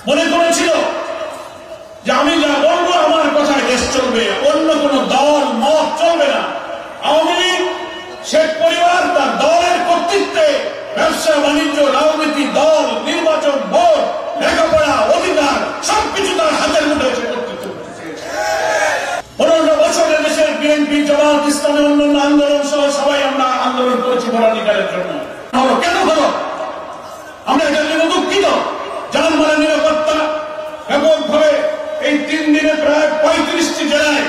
মনে করেছিল যে আমি যা বলবো আমার কথায় দেশ চলবে, অন্য কোন দল মত চলবে না। আওয়ামী লীগ, শেখ পরিবার তার দলের কর্তৃত্বে ব্যবসা বাণিজ্য, রাজনীতি, দল, নির্বাচন, ভোট, লেখাপড়া, অধিকার সবকিছু তার হাতের মুঠে এসে কর্তৃত্ব করতে চেয়েছে। 15 বছরের দেশের বিএনপি, জামাত ইসলামী, অন্যান্য আন্দোলন সহ সবাই আমরা আন্দোলন করেছি ভোটাধিকারের জন্য। কেন হলো? আমরা এটার জন্য দুঃখিত। জানমালের নিরাপত্তা ব্যাপকভাবে এই 3 দিনে প্রায় 35টি জেলায়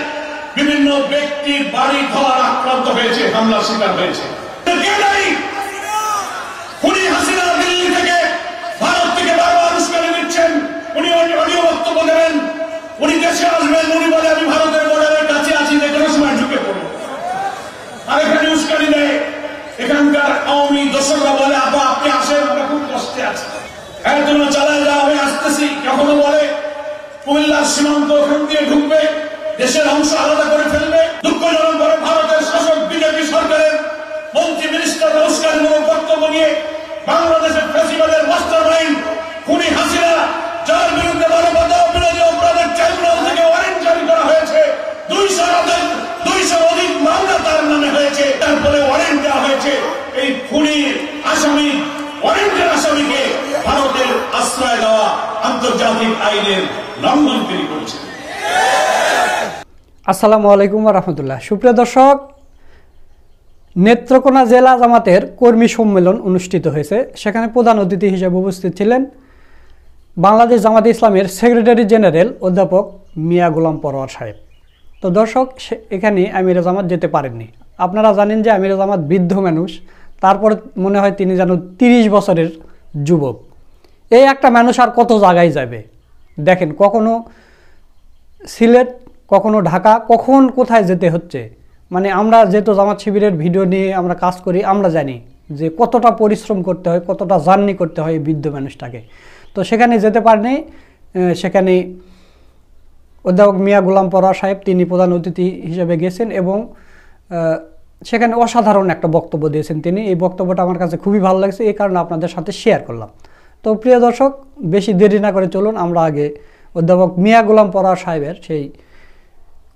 বিভিন্ন ব্যক্তির বাড়ি ঘর আক্রান্ত হয়েছে, হামলার শিকার হয়েছে। খুনি হাসিনা দিল্লি থেকে, ভারত থেকে বারবার উস্কানি দিচ্ছেন। উনি অডিও বক্তব্য দেবেন, উনি দেশে আসবেন, উনি বলে আমি ভারতের বর্ডারের কাছে আছি, যে কোনো সময় ঢুকে পড়বো। আর এখানে উস্কানি দেয় এখানকার আওয়ামী দোসররা, বলে আপা আপনি আসেন, আমরা খুব কষ্টে আছি, এর জন্য চালায় যাওয়া হয়ে আসতেছি। কখনো বলে কুমিল্লার সীমান্ত ওখান দিয়ে ঢুকবে, দেশের অংশ আলাদা করে ফেলবে। দুঃখজনক ভাবে ভারতের শাসক বিজেপি সরকারের মন্ত্রী মিনিস্টাররা উস্কানিমূলক বক্তব্য নিয়ে বাংলাদেশের ফ্যাসিবাদের মাস্টার মাইন্ড খুনি হাসিনা, যার বিরুদ্ধে মানবতা বিরোধী অপরাধের ট্রাইব্যুনাল থেকে ওয়ারেন্ট জারি করা হয়েছে, 200 অধিক মামলা তার নামে হয়েছে, তারপরে ওয়ারেন্ট দেওয়া হয়েছে। এই খুনির আসামি, ওয়ারেন্টের আসামিকে ভারতের আশ্রয় দেওয়া আন্তর্জাতিক আইনের লঙ্ঘনকারী করেছে। আসসালামু আলাইকুম ওয়া রাহমাতুল্লাহ। সুপ্রিয় দর্শক, নেত্রকোনা জেলা জামাতের কর্মী সম্মেলন অনুষ্ঠিত হয়েছে। সেখানে প্রধান অতিথি হিসেবে উপস্থিত ছিলেন বাংলাদেশ জামাতে ইসলামের সেক্রেটারি জেনারেল অধ্যাপক মিয়া গোলাম পরোয়ার সাহেব। তো দর্শক, এখানে আমিরে জামাত যেতে পারেননি। আপনারা জানেন যে আমিরে জামাত বৃদ্ধ মানুষ, তারপরে মনে হয় তিনি যেন 30 বছরের যুবক। এই একটা মানুষ আর কত জায়গায় যাবে? দেখেন, কখনো সিলেট, কখনো ঢাকা, কখন কোথায় যেতে হচ্ছে। মানে আমরা যেহেতু জামাত শিবিরের ভিডিও নিয়ে আমরা কাজ করি, আমরা জানি যে কতটা পরিশ্রম করতে হয়, কতটা জার্নি করতে হয় এই বৃদ্ধ মানুষটাকে। তো সেখানে যেতে পারেনি। সেখানে অধ্যাপক মিয়া গোলাম পরোয়ার সাহেব তিনি প্রধান অতিথি হিসেবে গেছেন এবং সেখানে অসাধারণ একটা বক্তব্য দিয়েছেন তিনি। এই বক্তব্যটা আমার কাছে খুবই ভালো লাগছে, এই কারণে আপনাদের সাথে শেয়ার করলাম। তো প্রিয় দর্শক, বেশি দেরি না করে চলুন আমরা আগে অধ্যাপক মিয়া গোলাম পরোয়ার সাহেবের সেই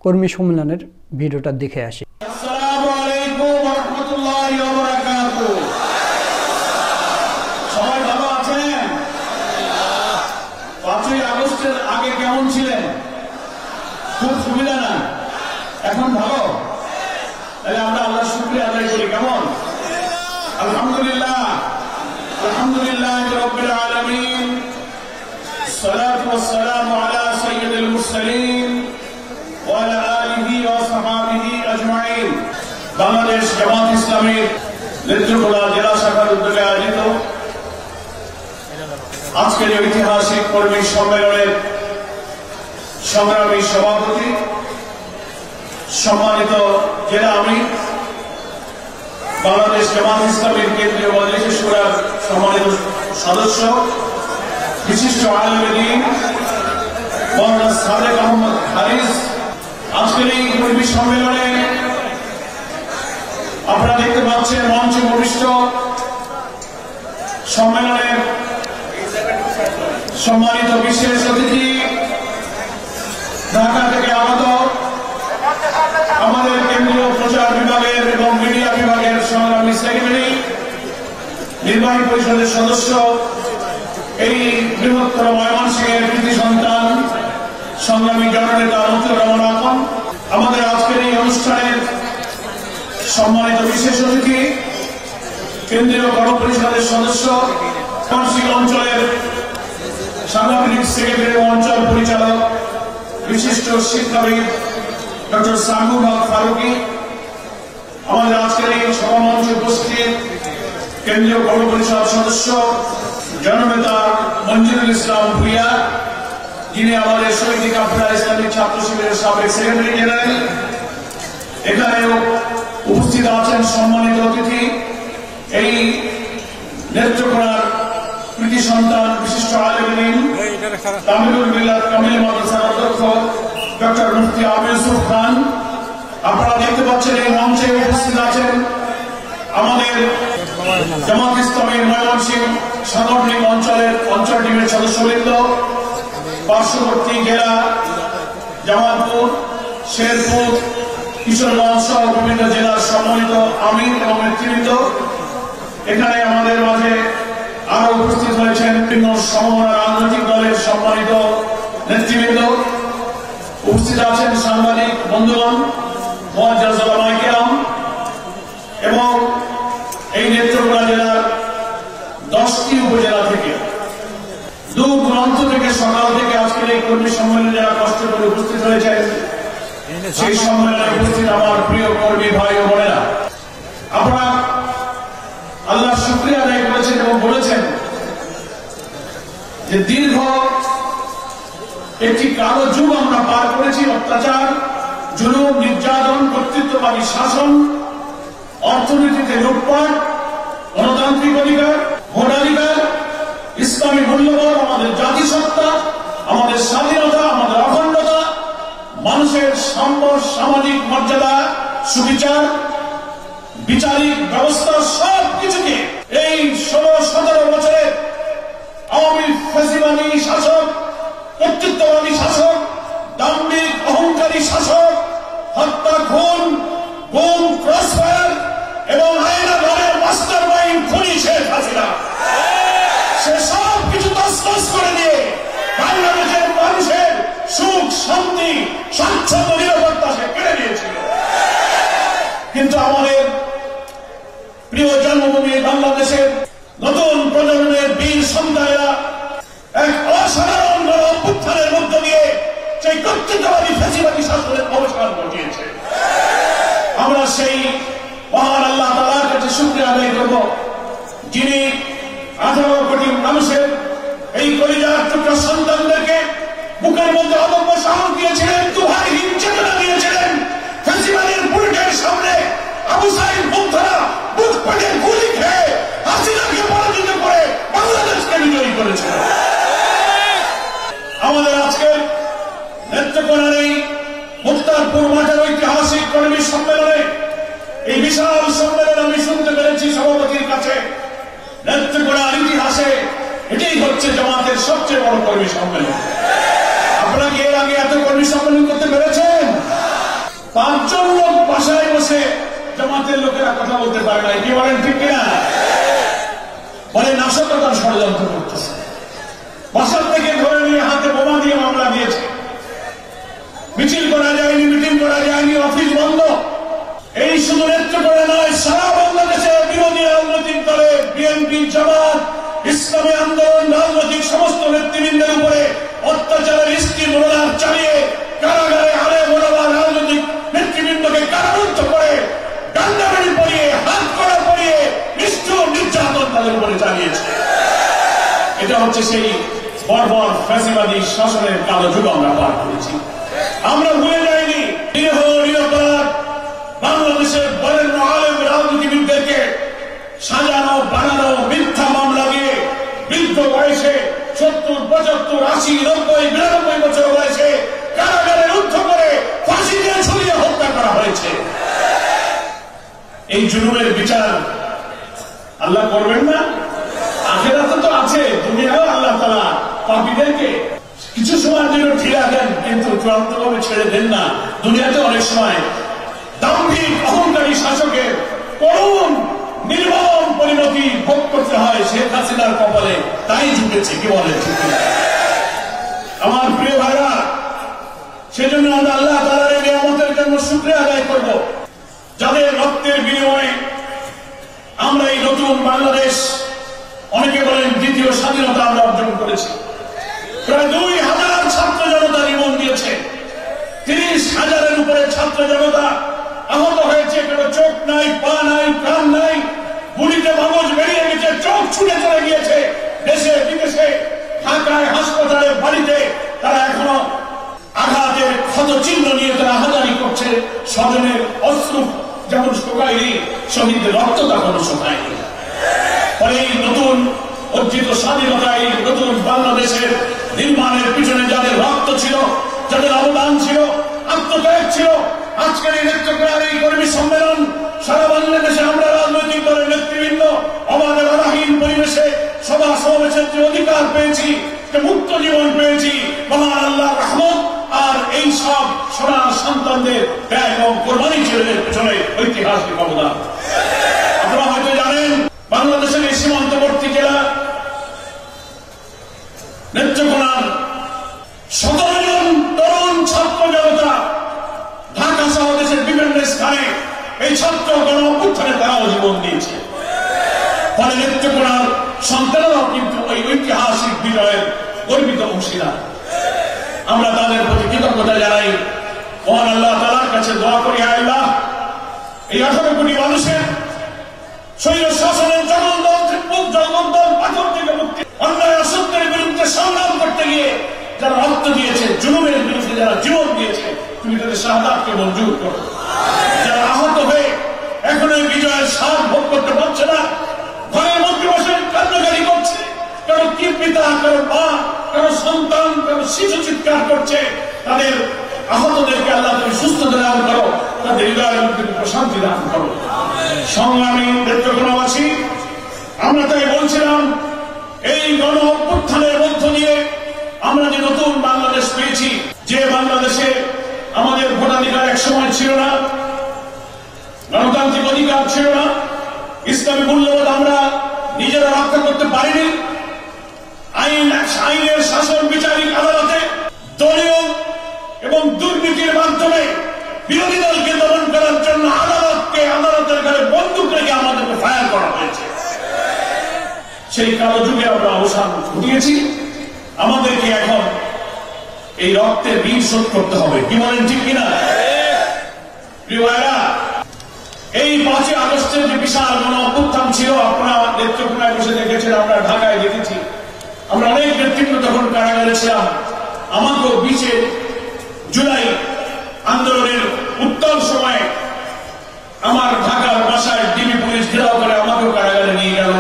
কর্মী সম্মেলনের ভিডিওটা দেখে আসি। আসসালামু আলাইকুম ওয়া রাহমাতুল্লাহি ওয়া বারাকাতুহু। সবাই ভালো আছেন? 5ই আগস্টের আগে কেমন ছিলেন? খুব সুবিধা না? এখন ভালো? তাহলে আমরা আল্লাহর শুকরিয়া আদায় করি। কেমন? আলহামদুলিল্লাহ, আলহামদুলিল্লাহ রাব্বিল আলামিন, সালাতু ওয়াস সালামু আলা সাইয়্যিদিল মুরসালিন ওয়া আলা আলিহি ওয়া সাহবিহি আজমাইন। বাংলাদেশ জামাত ইসলামীর নেত্রকোনা জেলা শাখার উদ্যোগে আয়োজিত আজকের ঐতিহাসিক কর্মী সম্মেলনের সংগ্রামী সভাপতি, সম্মানিত জেলা আমির, বাংলাদেশ জামাত ইসলামীর কেন্দ্রীয় মজলিস শুরার সম্মানিত সদস্য, বিশিষ্ট আলেমে দ্বীন মাওলানা সাদেক আহমদ হারিস, আজকের এই কর্মী সম্মেলনে আপনারা দেখতে পাচ্ছেন মঞ্চে উপবিষ্ট সম্মেলনের সম্মানিত বিশেষ অতিথি, ঢাকা থেকে আগত আমাদের কেন্দ্রীয় প্রচার বিভাগের এবং মিডিয়া বিভাগের সংগ্রামী সেক্রেটারি, নির্বাহী পরিষদের সদস্য, এই বৃহত্তর ময়মনসিংহের কৃতি সন্তান সংগ্রামী জননেতা মতিউর রহমান আকন, আমাদের আজকের এই অনুষ্ঠানের সম্মানিত বিশেষ অতিথি, কেন্দ্রীয় গণপরিষদের সদস্য, ময়মনসিংহ অঞ্চলের সাংগঠনিক সেক্রেটারি ও অঞ্চল পরিচালক, বিশিষ্ট শিক্ষাবিদ ডক্টর সাহুল হক ফারুকি, আমাদের আজকের এই সভামঞ্চে উপস্থিত কেন্দ্রীয় গণপরিষদ সদস্য জননেতা মঞ্জুরুল ইসলাম ভুইয়া, যিনি আমাদের শহীদ কাফেলা ইসলামিক ছাত্র শিবিরের সাবেক সেক্রেটারি জেনারেল। এখানেও উপস্থিত আছেন সম্মানিত অতিথি, এই নেত্রকোনার কৃতি সন্তান, বিশিষ্ট আলেমে দ্বীন, তামিলুল মিল্লাত কামিল মাদ্রাসার অধ্যক্ষ ডক্টর মুফতি আবু ইউসুফ খান। আপনারা দেখতে পাচ্ছেন এই মঞ্চে উপস্থিত আছেন আমাদের জামাত ইসলামীর ময়মনসিংহ সাংগঠনিক অঞ্চল টিমের সদস্যবৃন্দ, পার্শ্ববর্তী জেলা জামালপুর, শেরপুর, কিশোরগঞ্জ সহ বিভিন্ন জেলার সম্মানিত আমির এবং নেতৃবৃন্দ, এখানে আমাদের মাঝে আরো উপস্থিত হয়েছেন বিভিন্ন সমমনা রাজনৈতিক দলের সম্মানিত নেতৃবৃন্দ, উপস্থিত আছেন সাংবাদিক বন্ধুগণ, মুআজ্জাজ উলামায়ে কেরাম এবং এই নেত্রকোনা জেলার 10টি উপজেলা থেকে দূর দূরান্ত থেকে সকাল থেকে আজকের এই কর্মী সম্মেলনে যারা কষ্ট করে উপস্থিত হয়েছেন, সেই সম্মেলনে উপস্থিত আমার প্রিয় কর্মী ভাই ও বোনেরা, আপনারা আল্লাহ শুকরিয়া আদায় করেছেন এবং বলেছেন যে দীর্ঘ একটি কালো যুগ আমরা পার করেছি। অত্যাচার, জুলুম, নির্যাতন, কর্তৃত্ববাদী শাসন, অর্থনীতিতে লুটপাট, গণতান্ত্রিক অধিকার, ভোটাধিকার, ইসলামী মূল্যবোধ, আমাদের জাতিসত্তা, আমাদের স্বাধীনতা, আমাদের অখণ্ডতা, মানুষের সাম্য, সামাজিক মর্যাদা, সুবিচার, বিচারিক ব্যবস্থা, সব কিছুকে এই 16-17 বছরে আওয়ামী ফ্যাসিবাদী শাসক, কর্তৃত্ববাদী শাসক, দাম্ভিক অহংকারী শাসক, হত্যা, খুন, গুম, ক্রসফায়ার এবং আয়না ঘরের মাস্টার মাইন্ড খুনি শেখ হাসিনা, সে সব কিছু তছনছ করে দিয়ে বাংলাদেশের মানুষের সুখ, শান্তি, স্বাচ্ছন্দ্য, নিরাপত্তা সে কেড়ে নিয়েছিল। কিন্তু আমাদের প্রিয় জন্মভূমি বাংলাদেশের নতুন প্রজন্মের বীর সন্তানেরা এক অসাধারণ অভ্যুত্থানের মধ্য দিয়ে সেই কর্তৃত্ববাদী ফ্যাসিবাদী শাসনের অবসান ঘটিয়েছে। আমরা সেই মহান আল্লাহ তাআলার কাছে শুকরিয়া আদায় করব, যিনি 18 কোটি মানুষের এই কলিজার টুকরা সন্তানদেরকে বুকের মধ্যে অদম্য সাহস দিয়েছিলেন, দুহাইহীন চেতনা দিয়েছিলেন। ফ্যাসিবাদের বুলেটের সামনে আবু সাইদ মুগ্ধরা বুক পেটে গুলি খেয়ে হাসিনাকে পরাজিত করে বাংলাদেশকে বিজয়ী করেছিল। আমাদের আজকের নেত্রকোনার এই মুক্তারপুর মাঠের ঐতিহাসিক কর্মী সম্মেলনে, এই বিশাল সম্মেলনে আমি শুনতে পেরেছি সভাপতির কাছে, নেত্রকোনার ইতিহাসে এটাই হচ্ছে জামাতের সবচেয়ে বড় কর্মী সম্মেলন। আপনারা কি এর আগে এত কর্মী সম্মেলন করতে পেরেছেন? 5 জন লোক বাসায় বসে জামাতের লোকেরা কথা বলতে পারে না, কি বলেন ঠিক কিনা? বলে নাশকতার ষড়যন্ত্র করতেছে, বাসার থেকে ধরে নিয়ে হাতে বোমা দিয়ে মামলা দিয়েছে, মিছিল করা যায়নি, মিটিং করা যায়নি, অফিস বন্ধ। এই শুধু নেত্রকোনা নয়, সারা বাংলাদেশে বিরোধী রাজনৈতিক দলে বিএনপি, জামাত, ইসলামী আন্দোলন, রাজনৈতিক সমস্ত নেতৃবৃন্দের উপরে অত্যাচারের স্টিম রোলার চালিয়ে কারাগারে আলে মোলামা রাজনৈতিক নেতৃবৃন্দকে কারারুদ্ধ করে ডান্ডাবাড়ি পরিয়ে, হাত করা পরিয়ে নিষ্ঠুর নির্যাতন তাদের উপরে চালিয়েছে। এটা হচ্ছে সেই বর্বর ফ্যাসিবাদী শাসনের কালো যুগ আমরা পার করেছি। আমরা ভুলে যাইনি নিরীহ নিরপরাধ বাংলাদেশের বরেণ্য আলেম রাজনীতিবিদদেরকে সাজানো, বানানো, মিথ্যা মামলা দিয়ে বৃদ্ধ বয়সে 70, 75, 80, 90, 92 বছর বয়সে কারাগারে রুদ্ধ করে ফাঁসি দিয়ে ঝুলিয়ে হত্যা করা হয়েছে। এই জুলুমের বিচার আল্লাহ করবেন না? আখিরাতে তো আছে, দুনিয়াও আল্লাহ তাআলা পাপীদেরকে কিছু সময়ের জন্য ঠিলা দেন, কিন্তু চূড়ান্তভাবে ছেড়ে দেন না। দুনিয়াতে অনেক সময় দাম্ভিক অহংকারী শাসকের করুণ নির্মম পরিণতি ভোগ করতে হয়। শেখ হাসিনার কপালে তাই ঝুঁকেছে, কি বলে ঠিক আমার প্রিয় ভাইরা? সেজন্য আমরা আল্লাহ তাআলার এই নিয়ামতের জন্য শুকরিয়া আদায় করব, যাদের রক্তের বিনিময়ে আমরা এই নতুন বাংলাদেশ, অনেকে বলেন দ্বিতীয় স্বাধীনতা আমরা অর্জন করেছি। প্রায় 2000 ছাত্র জনতা জীবন দিয়েছে, 30,000-এর উপরে ছাত্র জনতা আহত হয়েছে, কারো চোখ নাই, পা নাই, কান নাই, গুলিতে মগজ বেরিয়ে গেছে, চোখ ছুটে চলে গিয়েছে দেশে বিদেশে, ঢাকায়, হাসপাতালে, বাড়িতে তারা এখনো আঘাতের ক্ষত চিহ্ন নিয়ে তারা আহাজারি করছে। স্বজনের অশ্রু যেমন শুকায়নি, শহীদের রক্ত তখনও শুকায়নি। ফলে এই নতুন অর্জিত স্বাধীনতা, এই নতুন বাংলাদেশের নির্মাণের পিছনে যাদের রক্ত ছিল, যাদের অবদান ছিল, আত্মত্যাগ ছিল, আজকের এই নেত্রকোনার এই কর্মী সম্মেলন, সারা বাংলাদেশে আমরা রাজনৈতিক দলের নেতৃবৃন্দ অবাধ বাধাহীন পরিবেশে সভা সমাবেশের যে অধিকার পেয়েছি, মুক্ত জীবন পেয়েছি মহান আল্লাহর রহমত আর এই সব সোনার সন্তানদের ব্যয় এবং কোরবানি চলে ঐতিহাসিক অবদান। আপনারা হয়তো জানেন বাংলাদেশের এই সীমান্তবর্তী জেলা নেত্রকোনার 17 জন তরুণ ছাত্র জনতা ঢাকা সহ দেশের বিভিন্ন স্থানে এই ছাত্র গণ অভ্যুত্থানে তারাও জীবন দিয়েছে। ফলে নেত্রকোনার সন্তানরাও কিন্তু ওই ঐতিহাসিক বিজয়ের গর্বিত অংশীদার। আমরা তাদের প্রতি কৃতজ্ঞতা জানাই। মহান আল্লাহ তাআলার কাছে দোয়া করি, আল্লাহ এই 18 কোটি মানুষের শরীর শাসনের জগদ্দল পাথর থেকে মুক্তি, অন্যায় অসত্যের বিরুদ্ধে সংগ্রাম করতে গিয়ে যারা রক্ত দিয়েছে, জুলুমের বিরুদ্ধে যারা জীবন দিয়েছে, তুমি তাদের শাহাদাতকে মঞ্জুর করো। যারা আহত হয়ে এখন এই বিজয়ের স্বাদ ভোগ করতে পারছে না, ঘরের মধ্যে বসে কান্নাকারি করছে, কারো কি পিতা, কারো মা, কারো সন্তান, কারো শিশু চিৎকার করছে, তাদের আহতদেরকে আল্লাহ তুমি সুস্থতা দান করো, তাদের হৃদয়ের মধ্যে প্রশান্তি দান করো। সংগ্রামী নেত্রকোনাবাসী, আমরা তাই বলছিলাম এই গণ অভ্যুত্থানের মধ্য দিয়ে আমরা যে নতুন বাংলাদেশ পেয়েছি, যে বাংলাদেশে আমাদের ভোটাধিকার এক সময় ছিল না, গণতান্ত্রিক অধিকার ছিল না, ইসলামী মূল্যবোধ আমরা নিজেরা রক্ষা করতে পারিনি, আইনের শাসন বিচারিক আদালতে দলীয় এবং দুর্নীতির মাধ্যমে বিরোধী দলকে দমন করার জন্য আদালতের ঘরে বন্দুক রেখে আমাদেরকে ফায়ার করা হয়েছে। সেই কালো যুগে আমরা অবসান ঘটিয়েছি। আমাদেরকে এখন এই রক্তের ঋণ শোধ করতে হবে। কি বলেন, ঠিক কিনা? এই 5 আগস্টের যে বিশাল গণ অভ্যুত্থান ছিল, আপনারা নেত্রকোনায় বসে দেখেছেন, আমরা ঢাকায় দেখেছি। আমরা অনেক নেতৃত্ব তখন কারাগারে ছিলাম। আমাকেও 20 জুলাই আন্দোলনের উত্তর সময়ে আমার ঢাকার বাসায় ডিবি পুলিশ ঘেরাও করে আমাকেও কারাগারে নিয়ে গেল।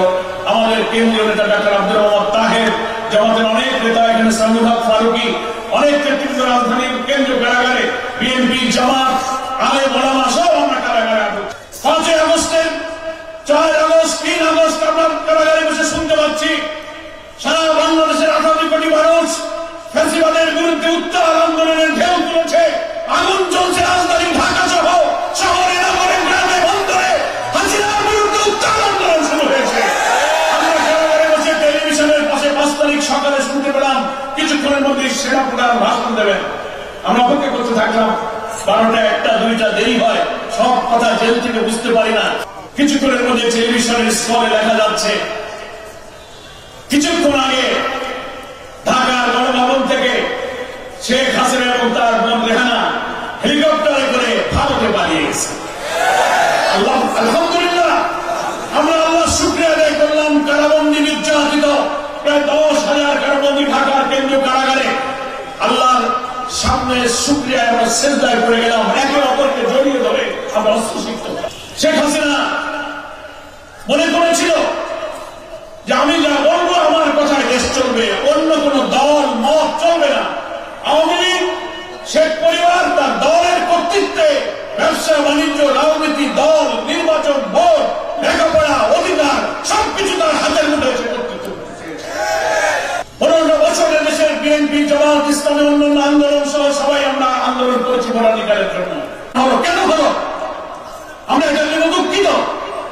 আমাদের কেন্দ্রীয় নেতা ডাক্তার আব্দুল মোহাম্মদ তাহের, জামাতের অনেক নেতা, এখানে সামিউল হক ফারুকী, অনেক নেতৃত্ব রাজধানীর কেন্দ্রীয় কারাগারে, বিএনপি, জামাত, আলেম ওলামা সব আমরা কারাগারে আছি। 5 আগস্টের 4 আগস্ট 3 আগস্ট আমরা কারাগারে বসে শুনতে পাচ্ছি সারা বাংলাদেশের 18 কোটি মানুষ ফ্যাসিবাদের বিরুদ্ধে উত্তাল আন্দোলনের ঢেউ তুলেছে। আগুন চলছে রাজধানী ঢাকা সহ শহরে, নগরে, গ্রামে, বন্দরে হাসিনার বিরুদ্ধে উত্তাল আন্দোলন শুরু হয়েছে। আমরা কারাগারে বসে টেলিভিশনের পাশে 5 তারিখ সকালে শুনতে পেলাম কিছুক্ষণের মধ্যে সেনাপ্রধান ভাষণ দেবেন। আমরা অপেক্ষা করতে থাকলাম। 12টা, 1টা, 2টা দেরি হয়, সব কথা জেল থেকে বুঝতে পারি না। কিছুক্ষণের মধ্যে টেলিভিশনের স্ক্রিনে দেখা যাচ্ছে কিছুক্ষণ আগে ঢাকার গণভবন থেকে শেখ হাসিনা এবং তার বোন রেহানা হেলিকপ্টারে করে ভারতে পালিয়ে গেছে। আলহামদুলিল্লাহ, আমরা আল্লাহর শুকরিয়া আদায় করলাম। কারাবন্দী নির্যাতিত প্রায় 10,000 কারাবন্দী ঢাকার কেন্দ্রীয় কারাগারে আল্লাহর সামনে শুকরিয়া এবং সেজদায় পড়ে গেলাম। একে অপরকে জড়িয়ে ধরে আমরা অস্ত্রসিক্ত। শেখ হাসিনা মনে করেছিল যে আমি যা বলবো আমার কথায় দেশ চলবে, অন্য কোন দল মত চলবে না। আওয়ামী লীগ, শেখ পরিবার তার দলের কর্তৃত্বে ব্যবসা বাণিজ্য, রাজনীতি, দল, নির্বাচন, ভোট, লেখাপড়া, অধিকার সবকিছু তার হাতের মধ্যে এসে কর্তৃত্ব করতে চেয়েছে। 15 বছরে দেশের বিএনপি, জামাত, ইসলামী অন্যান্য আন্দোলন সহ সবাই আমরা আন্দোলন করেছি ভোটাধিকারের জন্য। কেন হলো? আমরা এটার জন্য দুঃখিত।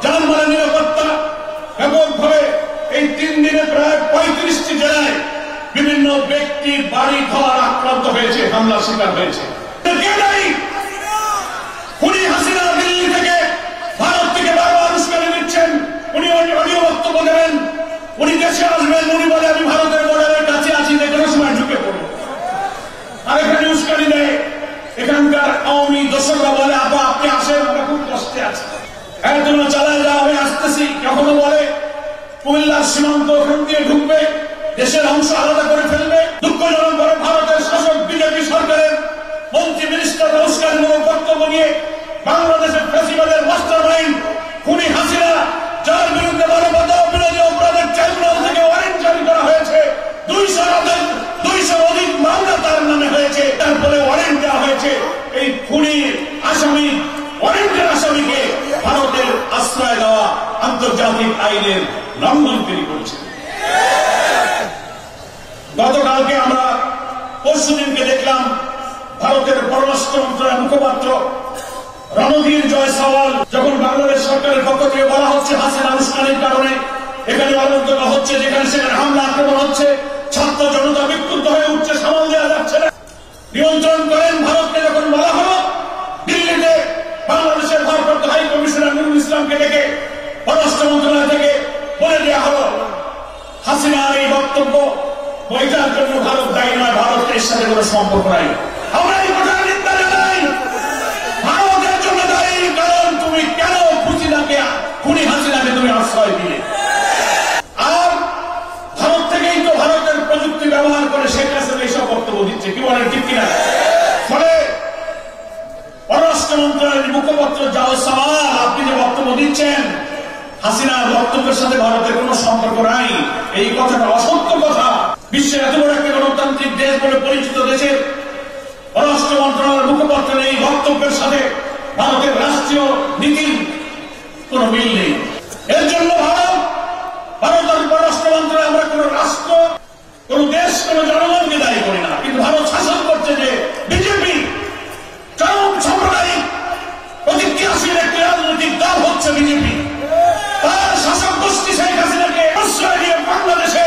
জানমালের নিরাপত্তা ব্যাপকভাবে এই 3 দিনে প্রায় 35টি জেলায় বিভিন্ন ব্যক্তি বাড়ি ঘর আক্রান্ত হয়েছে, হামলা শিকার হয়েছে। খুনি হাসিনা দিল্লি থেকে, ভারত থেকে বারবার উস্কানি দিচ্ছেন। উনি অডিও বক্তব্য দেবেন, উনি দেশে আসবেন, উনি বলে আমি ভারতের বর্ডারের কাছে আছি, যে কোনো সময় ঢুকে পড়ব। আর এখানে উস্কানি দেয় এখানকার আওয়ামী দোসররা, বলে আপা আপনি আসেন, আমরা খুব কষ্টে আছি, তোমরা চালায় যাওয়া হয়ে আসতেছি। কখনো বলে কুমিল্লার সীমান্ত ওখান দিয়ে ঢুকবে, দেশের অংশ আলাদা করে ফেলবে। দুঃখজনক করে ভারতের শাসক বিজেপি সরকারের মন্ত্রী মিনিস্টাররা উস্কানিমূলক বক্তব্য নিয়ে বাংলাদেশের ফ্যাসিবাদের মাস্টার মাইন্ড খুনি হাসিনা, যার বিরুদ্ধে মানবতা বিরোধী অপরাধের ট্রাইব্যুনাল থেকে ওয়ারেন্ট জারি করা হয়েছে, 200 অধিক মামলা তার নামে হয়েছে, তারপরে ওয়ারেন্ট দেওয়া হয়েছে। এই খুনির আসামি, ওয়ারেন্টের আসামিকে ভারতের আশ্রয় দেওয়া আন্তর্জাতিক আইনের লঙ্ঘন তিনি করেছেন। গত গতকালকে আমরা পরশুদিনকে দেখলাম ভারতের পররাষ্ট্র মন্ত্রণালয়ের মুখপাত্র রণধীর জয়সওয়াল যখন বাংলাদেশ সরকারের পক্ষ থেকে বলা হচ্ছে হাসিনা উস্কানির কারণে এখানে অরাজকতা হচ্ছে, যেখানে সেখানে হামলা আক্রমণ হচ্ছে, ছাত্র জনতা বিক্ষুব্ধ হয়ে উঠছে, সামাল দেওয়া যাচ্ছে না, নিয়ন্ত্রণ করেন ভারতকে যখন বলা হলো, দিল্লিতে বাংলাদেশের ভারপ্রাপ্ত হাই কমিশনার নুরুল ইসলামকে ডেকে পররাষ্ট্র মন্ত্রণালয় থেকে বলে দেওয়া হলো হাসিনার এই বক্তব্য বইটার জন্য ভারত দায়ী নয়, ভারতের সাথে কোনো সম্পর্ক নাই। আমরা এই কথার নিন্দা জানাই, ভারতের জন্য দায়ী, কারণ তুমি কেন খুনি হাসিনাকে তুমি আশ্রয় দিলে। আর ভারত থেকেই তো ভারতের প্রযুক্তি ব্যবহার করে শেখ হাসিনা এইসব বক্তব্য দিচ্ছে, কি বলেন ঠিক কিনা? ফলে পররাষ্ট্র মন্ত্রণালয়ের মুখপাত্র জয়সওয়াল আপনি যে বক্তব্য দিচ্ছেন হাসিনার বক্তব্যের সাথে ভারতের কোনো সম্পর্ক নাই, এই কথাটা অসত্য কথা। বিশ্বের এত বড় একটা গণতান্ত্রিক দেশ বলে পরিচিত দেশের পররাষ্ট্র মন্ত্রণালয়ের মুখপাত্রের এই বক্তব্যের সাথে ভারতের রাষ্ট্রীয় নীতির কোন মিল নেই। এর জন্য ভারতের পররাষ্ট্র মন্ত্রণালয় আমরা কোন রাষ্ট্র, কোন দেশ, কোন জনগণকে দায়ী করি না, কিন্তু ভারত শাসন করছে যে বিজেপি চরম সাম্প্রদায়িক প্রতিক্রিয়াশীল একটি রাজনৈতিক দল হচ্ছে বিজেপি। তার শাসক গোষ্ঠী শেখ হাসিনাকে আশ্রয় দিয়ে বাংলাদেশে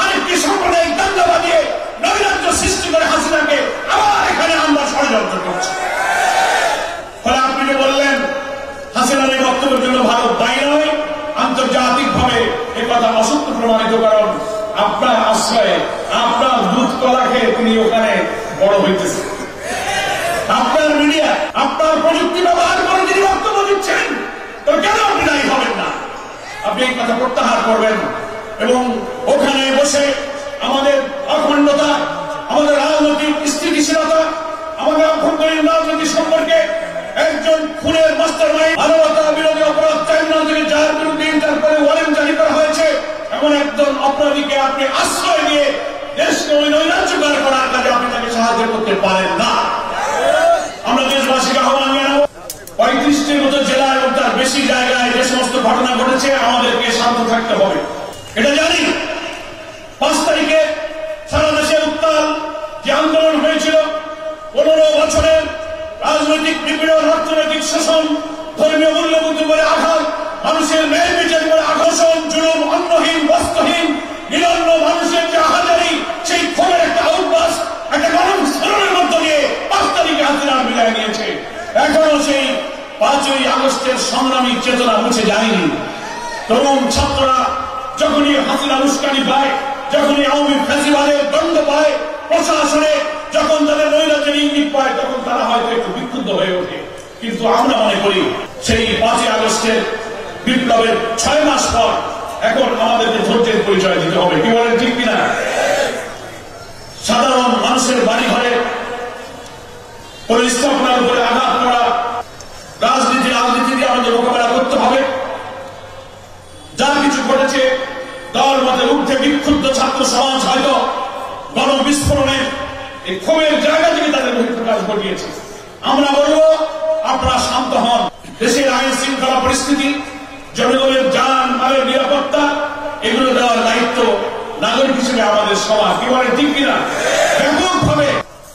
আরেকটি সাম্প্রদায়িক দাঙ্গা বাঁধিয়ে নৈরাজ্য সৃষ্টি করে হাসিনাকে আবার এখানে আমরা ষড়যন্ত্র করছি। ফলে আপনি যে বললেন হাসিনার এই বক্তব্যের জন্য ভারত দায়ী নয়, আন্তর্জাতিক ভাবে এ কথা অসত্য প্রমাণিত, কারণ আপনার আশ্রয়ে আপনার দুধ কলা খেয়ে তিনি ওখানে বড় হইতেছেন। আপনার মিডিয়া, আপনার প্রযুক্তি ব্যবহার করে তিনি বক্তব্য দিচ্ছেন, তো কেন আপনি দায়ী হবেন না? আপনি এই কথা প্রত্যাহার করবেন এবং ওখানে বসে আমাদের অখণ্ডতা, আমাদের রাজনৈতিক স্থিতিশীলতা, আমাদের অভ্যন্তরীণ রাজনীতি সম্পর্কে একজন খুনের মাস্টারমাইন্ড, মানবতা বিরোধী অপরাধ ট্রাইব্যুনাল থেকে যার বিরুদ্ধে ইন্টারপোলে ওয়ারেন্ট জারি করা হয়েছে, এমন একজন অপরাধীকে আপনি আশ্রয় দিয়ে দেশকে ওই নৈরাজ্যকর করার কাজে আপনি তাকে সাহায্য করতে পারেন না। আমরা দেশবাসীকে আহ্বান জানাবো, 35টির মতো জেলা এবং তার বেশি জায়গায় যে সমস্ত ঘটনা ঘটেছে আমাদেরকে শান্ত থাকতে হবে। এটা জানি 5 তারিখে সারা দেশে উত্তাল যে আন্দোলন হয়েছিল, 15 বছরের রাজনৈতিক নিপীড়ন, অর্থনৈতিক শোষণ, ধর্মীয় মূল্যবোধ করে আঘাত, মানুষের ন্যায় বিচার করে আকর্ষণ, জুলুম, অন্নহীন, বস্ত্রহীন, নিরন্ন মানুষের যে আহাজারি, সেই ক্ষোভের একটা আউটবাস, একটা গণস্ফোরণের মধ্য দিয়ে 5 তারিখে হাসিনার বিদায় নিয়েছে। এখনো সেই 5ই আগস্টের সংগ্রামী চেতনা মুছে যায়নি। তরুণ ছাত্ররা যখনই হাসিনা উস্কানি পায়, যখনই আওয়ামী ফ্যাসিবাদের দণ্ড পায়, প্রশাসনে যখন তাদের নৈরাজ্যের ইঙ্গিত পায়, তখন তারা হয়তো একটু বিক্ষুব্ধ হয়ে ওঠে। কিন্তু আমরা মনে করি সেই 5ই আগস্টের বিপ্লবের 6 মাস পর এখন আমাদেরকে ধৈর্যের পরিচয় দিতে হবে, কি বলেন ঠিক কিনা? সাধারণ মানুষের বাড়ি ঘরে পরিস্থিতির উপরে আঘাত করা, রাজনীতি দিয়ে আমাদের মোকাবেলা করতে হবে। যা কিছু ঘটেছে, দল মতে উঠে বিক্ষুব্ধ ছাত্র সমাজ হয়তো গণবিস্ফোরণের এই ক্ষোভের জায়গা থেকে তাদের বহিঃপ্রকাশ ঘটিয়েছে। আমরা বলবো আপনারা শান্ত হন। দেশের আইন শৃঙ্খলা পরিস্থিতি, জনগণের জান মালের নিরাপত্তা, এগুলো দেওয়ার দায়িত্ব নাগরিক হিসেবে আমাদের সবার, কি বলে ঠিক কিনা? ব্যাপকভাবে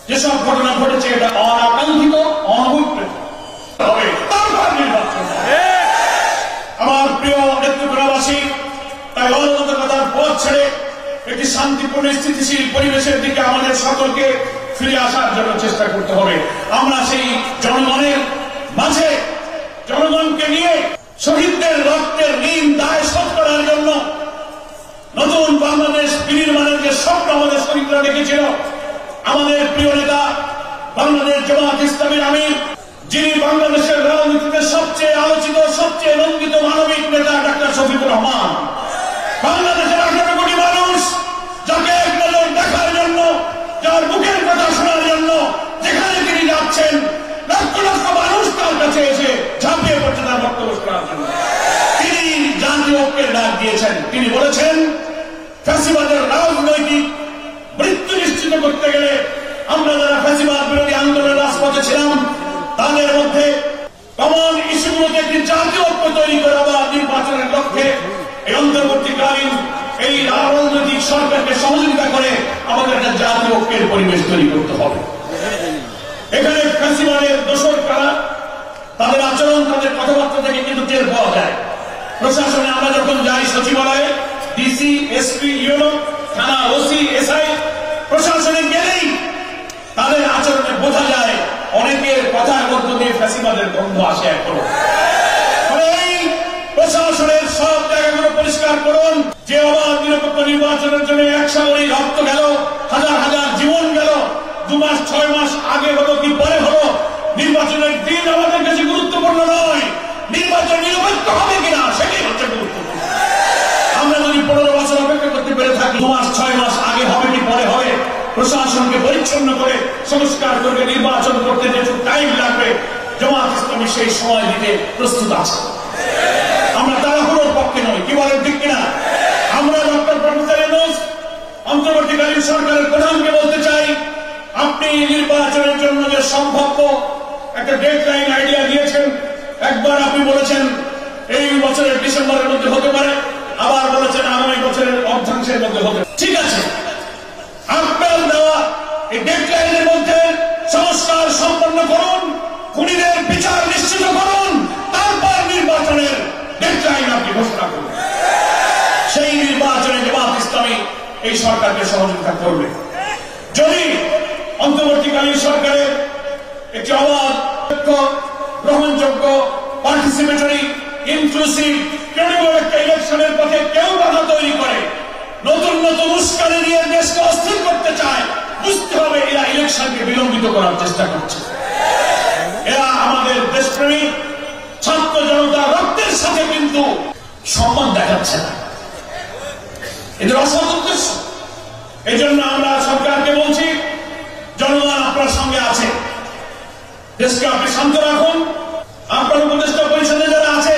যেসব ঘটনা ঘটেছে এটা অনাকাঙ্ক্ষিত, অনভিপ্রেত হবে। আমার প্রিয় নেতৃত্ববাসী, তাই অরাজকতার পথ ছেড়ে একটি শান্তিপূর্ণ স্থিতিশীল পরিবেশের দিকে আমাদের সকলকে ফিরে আসার জন্য চেষ্টা করতে হবে। আমরা সেই জনগণের মাঝে, জনগণকে নিয়ে শহীদদের রক্তের ঋণ দায় শোধ করার জন্য নতুন বাংলাদেশ বিনির্মাণের যে স্বপ্ন আমাদের শহীদরা দেখেছিল, আমাদের প্রিয় নেতা বাংলাদেশ জামাত ইসলামীর আমির, যিনি বাংলাদেশের রাজনীতিতে সবচেয়ে আলোচিত, সবচেয়ে নন্দিত মানবিক নেতা ডাক্তার শফিকুর রহমান, বাংলাদেশের 18 কোটি মানুষ যাকে এক নজর দেখার জন্য, যার বুকের কথা শোনার জন্য যেখানে তিনি যাচ্ছেন লক্ষ লক্ষ মানুষ তার কাছে এসে ঝাঁপিয়ে পড়ছে তার বক্তব্য শোনার জন্য। তিনি জাতীয় ঐক্যের ডাক দিয়েছেন। তিনি বলেছেন ফ্যাসিবাদের রাজনৈতিক মৃত্যু নিশ্চিত করতে গেলে আমরা যারা ফ্যাসিবাদ বিরোধী আন্দোলনের রাজপথে ছিলাম তাদের মধ্যে কমন ইস্যুগুলোতে একটি জাতীয় ঐক্য তৈরি করা বা নির্বাচনের লক্ষ্যে এই অন্তর্বর্তীকালীন এই রাজনৈতিক সরকারকে সহযোগিতা করে আমাদের একটা এসপি, ইউনো, থানা ওসি, এসআই প্রশাসনে গেলেই তাদের আচরণে বোঝা যায় অনেকের কথার মধ্য দিয়ে ফ্যাসিবাদের গন্ধ আসে এখনো। এই প্রশাসনের সব জায়গাগুলো পরিষ্কার করুন। যে অবাধ নিরপেক্ষ নির্বাচনের জন্য 1 সাগরে রক্ত গেল, হাজার হাজার জীবন গেল, 2 মাস 6 মাস আগে হলো কি পরে হলো, নির্বাচনের দিন আমাদের কাছে গুরুত্বপূর্ণ নয়, নির্বাচন নিরপেক্ষ হবে কিনা সেটাই হচ্ছে গুরুত্বপূর্ণ। আমরা যদি 15 বছর অপেক্ষা করতে পেরে থাকি, 2 মাস 6 মাস আগে হবে কি পরে হবে, প্রশাসনকে পরিচ্ছন্ন করে সংস্কার করে নির্বাচন করতে যেটুকু টাইম লাগবে, জামাত ইসলামী সেই সময় দিতে প্রস্তুত আছে। আমরা তাড়াহুড়োর পক্ষে নই, কি বলেন ঠিক কিনা? আমরা ডক্টর প্রফেসর ইউনূস অন্তর্বর্তীকালীন সরকারের প্রধানকে বলতে চাই, আপনি নির্বাচনের জন্য যে সম্ভাব্য একটা ডেডলাইন আইডিয়া দিয়েছেন, একবার আপনি বলেছেন এই বছরের ডিসেম্বরের মধ্যে হতে পারে, আবার বলেছেন আগামী বছরের অর্ধাংশের মধ্যে হতে পারে। ঠিক আছে, আপনার দেওয়া এই ডেডলাইনের মধ্যে সংস্কার সম্পন্ন করুন, খুনিদের বিচার নিশ্চিত করুন, তারপর নির্বাচনের ডেডলাইন আপনি ঘোষণা করুন। সেই নির্বাচনে জামাত ইসলামী এই সরকারকে সহযোগিতা করবে। যদি অন্তর্বর্তীকালীন সরকারের একটি অবাধ, গ্রহণযোগ্য, পার্টিসিপেটরি, ইনক্লুসিভ, ক্রেডিবল একটা ইলেকশনের পথে কেউ বাধা তৈরি করে নতুন নতুন উস্কানি দিয়ে দেশকে অস্থির করতে চায়, বুঝতে হবে এরা ইলেকশনকে বিলম্বিত করার চেষ্টা করছে। এরা আমাদের দেশপ্রেমী ছাত্র জনতার রক্তের সাথে কিন্তু সম্মান দেখাচ্ছে না, এদের অসৎ উদ্দেশ্য। এই জন্য আমরা সরকারকে বলছি, জনগণ আপনার সঙ্গে আছে, দেশকে আপনি শান্ত রাখুন। আপনার উপদেষ্টা পরিষদে যারা আছে,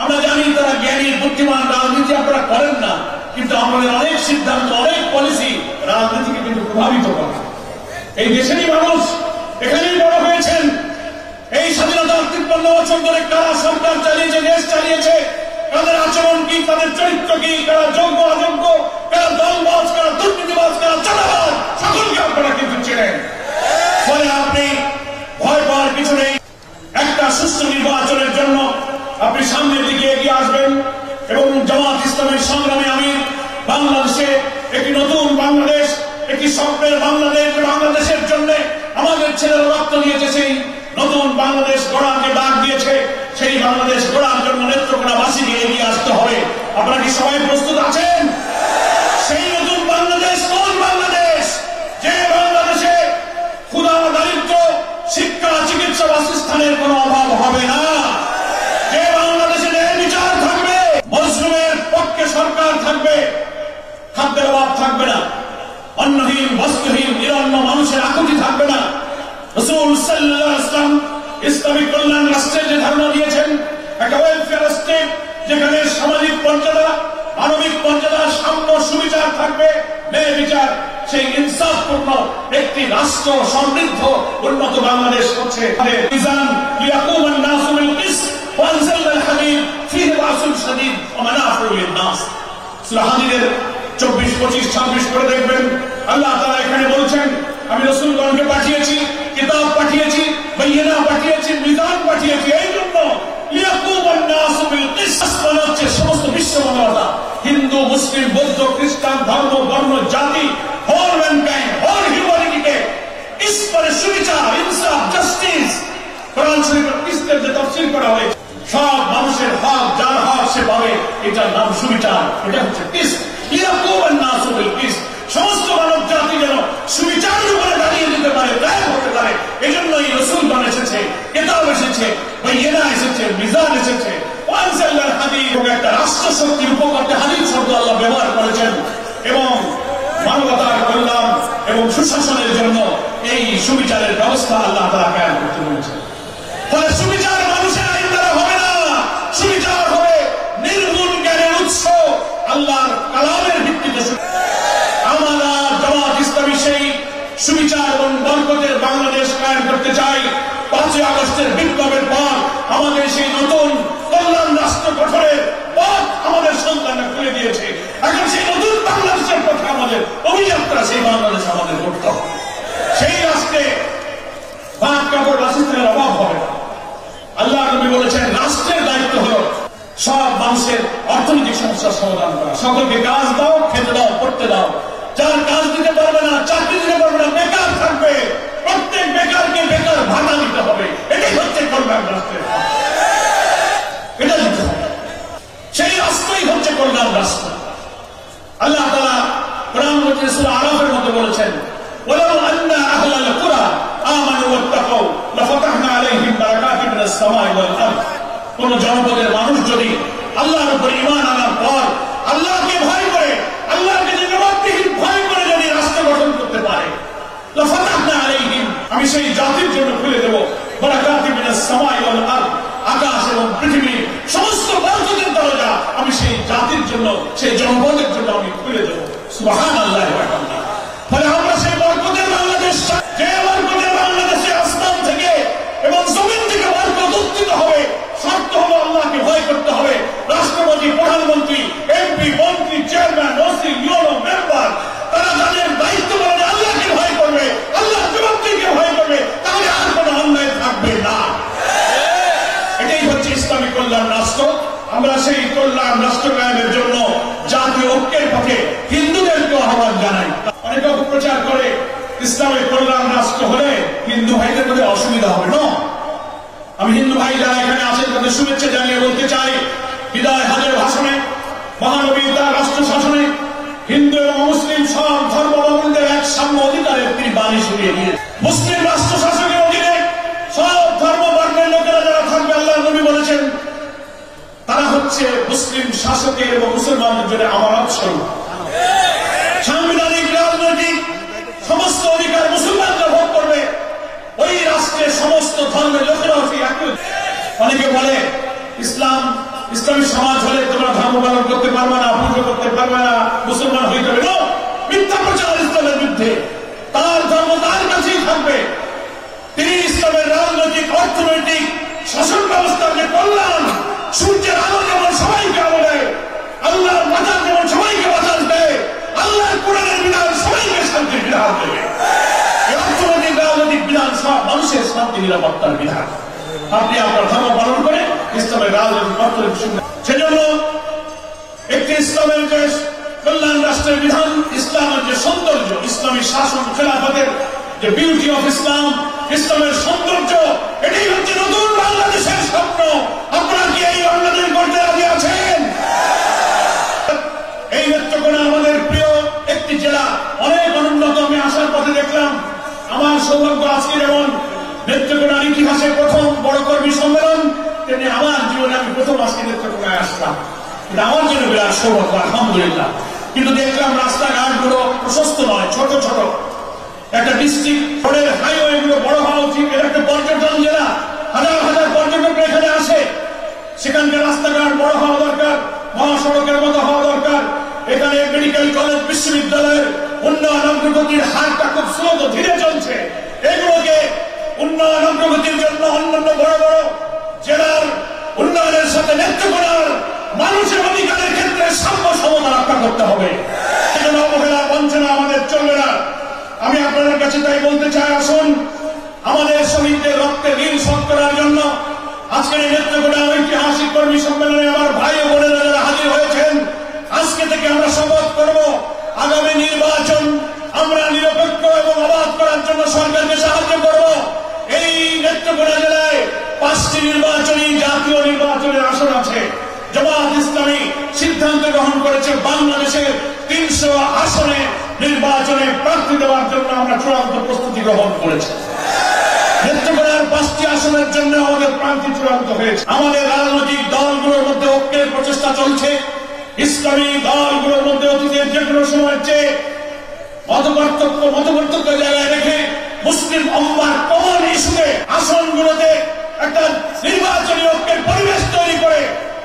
আমরা জানি তারা জ্ঞানী বুদ্ধিমান, রাজনীতি আপনারা করেন না, কিন্তু আমাদের অনেক সিদ্ধান্ত, অনেক পলিসি রাজনীতিকে কিন্তু প্রভাবিত করে। এই দেশেরই মানুষ, এখানেই বড় হয়েছেন। এই স্বাধীনতার 53 বছর ধরে কারা সরকার চালিয়েছে, দেশ চালিয়েছে, কাদের আচরণ কি, তাদের চরিত্র কি, কারা যোগ্য অযোগ্য, কারা দলবাজ, কারা দুর্নীতিবাজ, কারা চাঁদাবাজ, সকলকে আপনারা কিন্তু চেনেন। ফলে আপনি ভয় পাওয়ার কিছু নেই। একটা সুষ্ঠু নির্বাচনের জন্য আপনি সামনের দিকে এগিয়ে আসবেন এবং জামাত ইসলামের সংগ্রামে আমি বাংলাদেশে একটি নতুন বাংলাদেশ, একটি স্বপ্নের বাংলাদেশ, বাংলাদেশের জন্য আমাদের ছেলেরা রক্ত দিয়েছে, সেই নতুন বাংলাদেশ গড়াকে ডাক দিয়েছে। সেই বাংলাদেশ গড়ার জন্য নেত্রকোনাবাসীকে এগিয়ে আসতে হবে। আপনারা কি সবাই প্রস্তুত আছেন? সেই নতুন বাংলাদেশ কোন বাংলাদেশ? যে বাংলাদেশে ক্ষুধা, দারিদ্র, শিক্ষা, চিকিৎসা, বাসস্থানের কোনো অভাব হবে না, যে বাংলাদেশে ন্যায় বিচার থাকবে, মজলুমের পক্ষে সরকার থাকবে, খাদ্যের অভাব থাকবে না, অন্নহীন, বস্ত্রহীন, নিরন্ন মানুষের আকুতি থাকবে না। রাসূল সাল্লাল্লাহু আলাইহি ওয়াসাল্লাম ইসলামিক কল্যাণ রাষ্ট্রের যে ধারণা দিয়েছেন, একটা ওয়েলফেয়ার স্টেট যেখানে সামাজিক মর্যাদা, মানবিক মর্যাদা, সাম্য, সুবিচার থাকবে, ন্যায় বিচার, সেই ইনসাফপূর্ণ একটি রাষ্ট্র, সমৃদ্ধ উন্নত বাংলাদেশ হচ্ছে মিজান লিয়াকুমান নাসু বিল কিসত ওয়া আনজালনাল হাদীদ ফীহি বাসুন শাদীদ ওয়া মানাফিউ লিন-নাস। সূরা হাদীদের 24, 25, 26 করে দেখবেন আল্লাহ তাআলা এখানে বলছেন, আমি রাসূলগণকে পাঠিয়েছি, কিতাব পাঠিয়েছি, বাইয়িনা পাঠিয়েছি, মিজান পাঠিয়েছি, এই জন্য লিয়াকুমান নাসু বিল কিসত, মানে হচ্ছে সমস্ত বিশ্ব মানবতা, হিন্দু, মুসলিম, বৌদ্ধ, খ্রিস্টান, ধর্ম, বর্ণ, জাতি, হোল ম্যানকাইন্ড, হোল হিউম্যানিটিকে ইস পরে সুবিচার, ইনসাফ, জাস্টিস, কোরআন শরীফের কিসতের যে তাফসীর করা হয়েছে, সব মানুষের হক, যার হক সে পাবে, এটার নাম সুবিচার, এটা হচ্ছে কিসত। লিয়াকুমান নাসু বিল কিসত, সমস্ত মানব জাতি যেন সুবিচারের উপরে দাঁড়িয়ে দিতে পারে, কায়েম হতে পারে। এই জন্যই রাসূলগণ এসেছে, কিতাব এসেছে, বাইয়িনা এসেছে, মিজান এসেছে, ওয়া আনজালনাল হাদীদ। একটা রাষ্ট্র শক্তির উপকরণে হাদীদ শব্দ আল্লাহ ব্যবহার করেছেন এবং মানবতার কল্যাণ এবং সুশাসনের জন্য এই সুবিচারের ব্যবস্থা আল্লাহ তাআলা কায়েম করতে বলেছেন। ফলে সুবিচার মানুষের আইন দ্বারা হবে না, সুবিচার হবে নির্ভুল জ্ঞানের উৎস আল্লাহর কালামের ভিত্তিতে। আমরা জামাত ইসলামী সেই সুবিচার এবং বরকতের বাংলাদেশ কায়েম করতে চাই। 5ই আগস্টের বিপ্লবের পর আমাদের সেই নতুন কল্যাণ রাষ্ট্র গঠনের পথ আমাদের সন্তানরা খুলে দিয়েছে। এখন সেই নতুন বাংলাদেশের পথে আমাদের অভিযাত্রা, সেই বাংলাদেশ আমাদের করতে হবে। সেই রাষ্ট্রে ভাত, কাপড়, বাসস্থানের অভাব হবে না। আল্লাহ নবী বলেছেন, রাষ্ট্রের দায়িত্ব হলো সব মানুষের অর্থনৈতিক সমস্যা সমস্যার সমাধান করা। সকলকে কাজ দাও, খেতে দাও, পড়তে দাও। যার কাজ দিতে পারবে না, চাকরি দিতে পারবে না, বেকার থাকবে, প্রত্যেক বেকারকে বেকার ভাতা দিতে হবে। এটাই হচ্ছে কল্যাণ রাষ্ট্রের, এটা দিতে হবে। সেই রাষ্ট্রই হচ্ছে কল্যাণ রাষ্ট্র। আল্লাহ তাআলা কোরআন মধ্যে সূরা আরাফের মধ্যে বলেছেন, ওয়ালাউ আন্না আহলাল কুরা আমানু ওয়াত্তাকাউ লাফাতাহনা আলাইহিম বারাকাতিন মিনাস সামাই ওয়াল আরদ। কোন জনপদের মানুষ যদি আল্লাহর উপর ঈমান আনার পর আল্লাহকে ভয় করে, আল্লাহকে নির্বাহহীন ভয় করে যদি রাষ্ট্র গঠন করতে পারে, লাফাতাহনা আলাইহিম, আমি সেই জাতির জন্য খুলে দেব বারাকাতিন মিনাস সামাই ওয়াল আরদ, আকাশ এবং পৃথিবীর সমস্ত বরকতের দরজা আমি সেই জাতির জন্য, সেই জনপদের জন্য আমি খুলে দেব। সুবহানাল্লাহ ওয়া বিহামদিহি। ফলে আমরা সেই বরকতের বাংলাদেশ, যে বরকতের বাংলাদেশে আসমান থেকে এবং জমিন থেকে বরকত উত্থিত হবে, শর্ত হলো আল্লাহকে ভয় করতে হবে। রাষ্ট্রপতি, প্রধানমন্ত্রী, এমপি, মন্ত্রী, চেয়ারম্যান, ওসি, ইউনো মেম্বার, তারা তাদের দায়িত্ব পালনে আল্লাহকে ভয় করবে, আল্লাহর জবাবদিহিকে ভয় করবে, তাহলে আর কোনো অন্যায় থাকবে না। এটাই হচ্ছে ইসলামী কল্যাণ রাষ্ট্র। আমরা সেই কল্যাণ রাষ্ট্র কায়েমের জন্য জাতীয় ঐক্যের পথে হিন্দুদেরকে আহ্বান জানাই। অনেকে অপপ্রচার করে ইসলামের কল্যাণ রাষ্ট্র হলে হিন্দু ভাইদের মধ্যে অসুবিধা হবে না। আমি হিন্দু ভাই যারা এখানে আছেন তাদের শুভেচ্ছা জানিয়ে বলতে চাই, বিদায় হাজের ভাষণে মহানবী তার রাষ্ট্র শাসনে হিন্দু এবং মুসলিম সব ধর্মাবলম্বীদের এক সাম্য অধিকারের তিনি বাণী শুনিয়ে দিয়ে, মুসলিম রাষ্ট্র শাসকের অধীনে সব ধর্ম বর্ণের লোকেরা যারা থাকবে, আল্লাহ নবী বলেছেন তারা হচ্ছে মুসলিম শাসকের এবং মুসলমানদের জন্য আমানত স্বরূপ। সাংবিধানিক, রাজনৈতিক সমস্ত অধিকার মুসলমানরা ভোগ করবে। ওই রাষ্ট্রের সমস্ত ধর্মের লোকেরা হচ্ছে একই। অনেকে বলে ইসলামী সমাজ হলে তোমরা ধর্ম পালন করতে পারবে না, পুজো করতে পারবে না, মুসলমান হইতে হবে। মিথ্যা প্রচার ইসলামের বিরুদ্ধে। তার ধর্ম তার কাছেই থাকবে। তিনি ইসলামের রাজনৈতিক, অর্থনৈতিক, শাসন ব্যবস্থার যে কল্যাণ, সূর্যের আলো যেমন সবাইকে আলো দেয়, আল্লাহর বাতাস যেমন সবাইকে বাতাস দেয়, আল্লাহর কোরআনের বিধান সবাইকে শান্তির বিধান দেবে। এই অর্থনৈতিক, রাজনৈতিক বিধান সব মানুষের শান্তি নিরাপত্তার বিধান। আপনি আপনার ধর্ম পালন করে ইসলামের রাজনৈতিক, অর্থনৈতিক সুবিধা। সেজন্য একটি ইসলামের যে কল্যাণ রাষ্ট্রের বিধান, ইসলামের যে সৌন্দর্য, ইসলামী শাসন, খেলাফতের যে বিউটি অফ ইসলাম, ইসলামের সৌন্দর্য, এটাই হচ্ছে নতুন বাংলাদেশের স্বপ্ন। আপনারা কি এই বাংলাদেশ গড়তে রাজি আছেন? এই নেত্রকোনা আমাদের প্রিয় একটি জেলা, অনেক অনুন্নত। আমি আসার পথে দেখলাম, আমার সৌভাগ্য আজকে যেমন নেত্রকোনার ইতিহাসে প্রথম বড় কর্মী সম্মেলন, তেমনি আমার জীবনে আমি প্রথম আজকে নেত্রকোনায় আসলাম। এটা আমার জন্য বিরাট সৌভাগ্য, আলহামদুলিল্লাহ। কিন্তু দেখলাম রাস্তাঘাটগুলো প্রশস্ত নয়, ছোট ছোট। একটা ডিস্ট্রিক্ট রোডের হাইওয়ে গুলো বড় হওয়া উচিত। এর একটা পর্যটন জেলা, হাজার হাজার পর্যটকরা এখানে আসে। সেখানকার রাস্তাঘাট বড় হওয়া দরকার, মহাসড়কের মতো হওয়া দরকার। এখানে মেডিকেল কলেজ, বিশ্ববিদ্যালয়ের উন্নয়ন অগ্রগতির হারটা খুব স্লো, ধীরে চলছে। এগুলোকে উন্নয়ন অগ্রগতির জন্য অন্যান্য বড় বড় জেলার উন্নয়নের সাথে নেত্রকোনার মানুষের অধিকারের ক্ষেত্রে সাম্য সমতা রক্ষা করতে হবে। সেজন্য অবহেলা, বঞ্চনা আমাদের চলবে না। আমি আপনাদের কাছে তাই বলতে চাই, আসুন আমাদের শহীদদের রক্তে ঋণ শোধ করার জন্য আজকের এই নেত্রকোনা ঐতিহাসিক কর্মী সম্মেলনে আমার ভাই ও বোনেরা যারা হাজির হয়েছেন, আজকে থেকে আমরা শপথ করব, আগামী নির্বাচন আমরা নিরপেক্ষ এবং অবাধ করার জন্য সরকারকে সাহায্য করব। এই নেত্রকোনা জেলায় 5টি নির্বাচনী, জাতীয় নির্বাচনের আসন আছে। জামাত ইসলামী সিদ্ধান্ত গ্রহণ করেছে বাংলাদেশের 300 আসনে নির্বাচনে প্রার্থী দেওয়ার জন্য আমরা চূড়ান্ত প্রস্তুতি গ্রহণ করেছি। নেত্রকোনার 5টি আসনের জন্য আমাদের প্রার্থী চূড়ান্ত হয়েছে। আমাদের রাজনৈতিক দলগুলোর মধ্যে ঐক্যের প্রচেষ্টা চলছে। ইসলামী দলগুলোর মধ্যে অতীতের যে কোনো সময়ের চেয়ে মতপার্থক্য জায়গায় রেখে মুসলিম উম্মার কমন ইস্যুতে আসনগুলোতে একটা নির্বাচনী ঐক্যের পরিবেশ তৈরি করে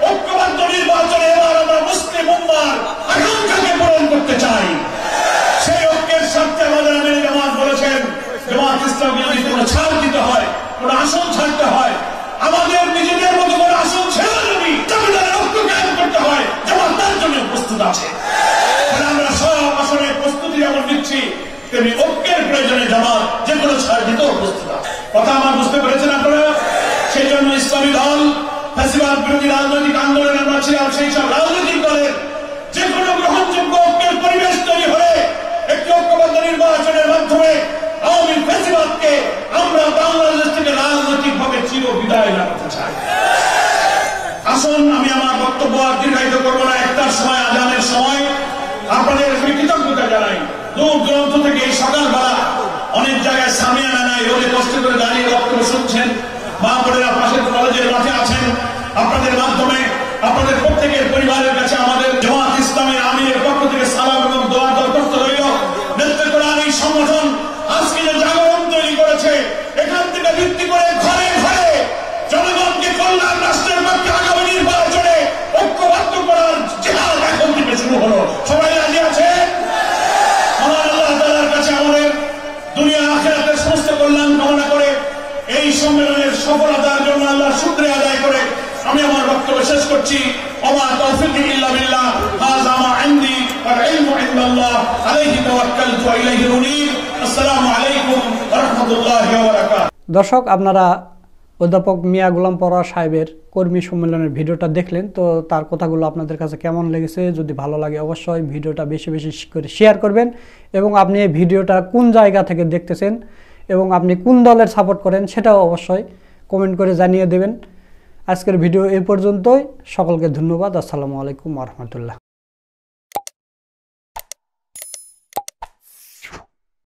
ঐক্যবদ্ধ নির্বাচনে এবার আমরা মুসলিম উম্মার আকাঙ্ক্ষাকে পূরণ করতে চাই। সেই ঐক্যের স্বার্থে আমাদের আমির জামাত বলেছেন, জামাত ইসলামকে যদি কোনো ছাড় দিতে হয়, কোনো আসন ছাড়তে হয়, আমাদের নিজেদের মতো করে আসন ছেড়ে যদি সংবিধানের ঐক্য কায়েম করতে হয়, জামাত তার জন্য প্রস্তুত আছে। আমরা সব আসনে প্রস্তুতি যেমন নিচ্ছি, তেমনি ঐক্যের প্রয়োজনে জামাত যে কোনো ছাড় দিতেও প্রস্তুত আছে। কথা আমার বুঝতে পেরেছেন আপনারা? সেই জন্য ইসলামী দল ফ্যাসিবাদ বিরোধী রাজনৈতিক আন্দোলনে আমরা ছিলাম, সেই সব রাজনৈতিক দলের যে কোনো গ্রহণযোগ্য ঐক্যের পরিবেশ তৈরি হলে একটি ঐক্যবদ্ধ নির্বাচনের মাধ্যমে আওয়ামী ফ্যাসিবাদকে আমরা বাংলাদেশ থেকে রাজনৈতিক ভাবে চির বিদায় জানাতে চাই। আসুন, আমি আমার বক্তব্য আর দীর্ঘায়িত করবো না। একটার সময়, আজানের সময় আপনাদের কৃতজ্ঞতা জানাই। দূর দূরান্ত থেকে এই সকালবেলা অনেক জায়গায় সামিয়ানা নাই, রোদে কষ্ট করে দাঁড়িয়ে বক্তব্য শুনছেন। মা বোনেরা পাশের কলেজের মাঠে আছেন। আপনাদের মাধ্যমে আপনাদের প্রত্যেকের পরিবারের কাছে আমাদের জামাত ইসলামের আমিরের পক্ষ থেকে সালাম এবং দোয়া দরখাস্ত রইল। নেতৃত্বদান এই সংগঠন আজকে যে জাগরণ তৈরি করেছে, এখান থেকে ভিত্তি করে ঘরে ঘরে জনগণকে কল্যাণ রাষ্ট্রের পক্ষে আগামী নির্বাচনে ঐক্যবদ্ধ করার জিহাদ এখন থেকে শুরু হলো। সবাই রাজি আছে? আমার আল্লাহ তাআলার কাছে আমাদের দুনিয়া আখিরাতের সমস্ত কল্যাণ কামনা করে এই সম্মেলনের সফলতার জন্য আল্লাহর শুকরিয়া আদায় করে আমি আমার বক্তব্য শেষ করছি। ওমা তাওফীকি ইল্লা বিল্লাহ, হাযা মা ইনদি ওয়াল ইলমু ইনদাল্লাহ, আলাইহি তাওয়াক্কালতু ওয়া ইলাইহি উনীব। আসসালামু আলাইকুম ওয়া রাহমাতুল্লাহি ওয়া বারাকাতুহু। দর্শক, আপনারা অধ্যাপক মিয়া গোলাম পরোয়ার সাহেবের কর্মী সম্মেলনের ভিডিওটা দেখলেন, তো তার কথাগুলো আপনাদের কাছে কেমন লেগেছে? যদি ভালো লাগে অবশ্যই ভিডিওটা বেশি বেশি করে শেয়ার করবেন, এবং আপনি এই ভিডিওটা কোন জায়গা থেকে দেখতেছেন এবং আপনি কোন দলের সাপোর্ট করেন সেটাও অবশ্যই কমেন্ট করে জানিয়ে দেবেন। আজকের ভিডিও এই পর্যন্তই। সকলকে ধন্যবাদ। আসসালামু আলাইকুম ওয়া রাহমাতুল্লাহ।